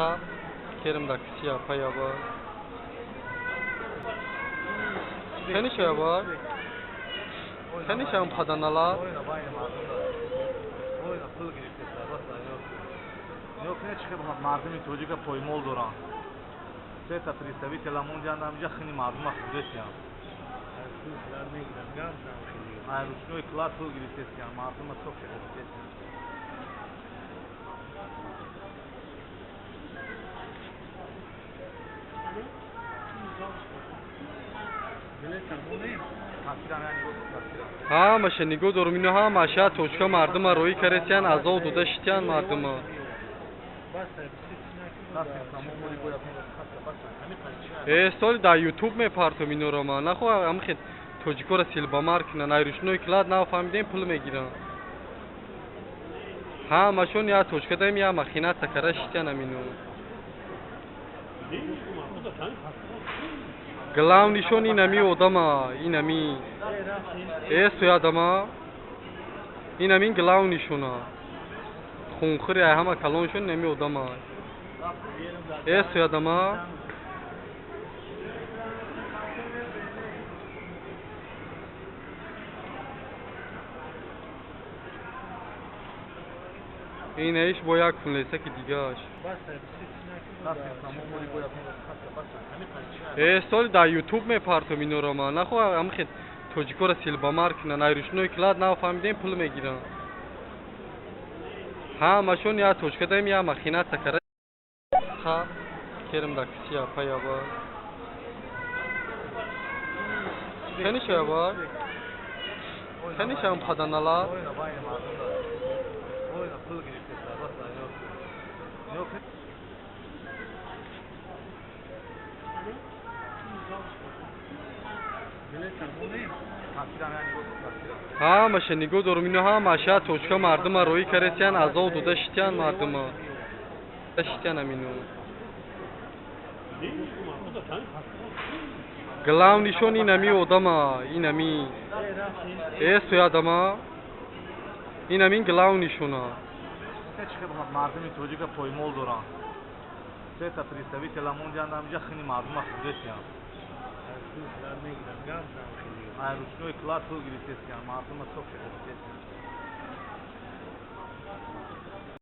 Ha, Kerim da kısya paya var. Seni şey var. Seni şey padanalar. Oyna bayram ağzında. Oyna pul girip sesler basa yok. Yok ne çıkıp mardimi çocuğa poyma oldu oran. Seta pristavite la mundial nam jakhni mardima kudret ya. Kızlar ne gider? Gam tanışılıyor. Hayır uçnuy klas pul girip ses ya. Mardima çok ses. Ha, машиниго дормино ҳа маша точка мардима роӣ каресян азо дуда шитян мардима. Соли да ютуб мепартом инора ма. Нахо амхи тоҷикора силбамар кина найрушной клад нав фаҳмидем пул мегирам. Ha, машон я точка даем я махина такара шитян амино. Главнишон инами одама, инами. Соядама. Инамин главнишона. Хунхири ҳама калоншон нами одама. Соядама. Инаш бо як фунлеса ки дигаш. Соли да ютуб мепартом инора ма. Нахо амхи тоҷикора силбамар кина найрушной клад нав фаҳмидем пул мегирам. Ha, машон я точка даем я махина такара. Ha, Kerim da kısya paya var. Seni şey var. Seni şey padanalar. Oyna bayram ağzında. Oyna pul girip sesler basa yok. Yok Ha, машиниго дормино ҳа маша точка мардима роӣ каресян азо дуда шитян мардима. Шитян амино. Главнишон инами одама, инами. Соядама. Инамин главнишона. ne çıkıp mardimi çocuğa poyma oldu oran. Seta pristavite la mundial nam jakhni mardima kudret ya. Kızlar ne gider? Gam tanışılıyor. Hayır uçnuy klas pul girip ses ya. Mardima çok ses.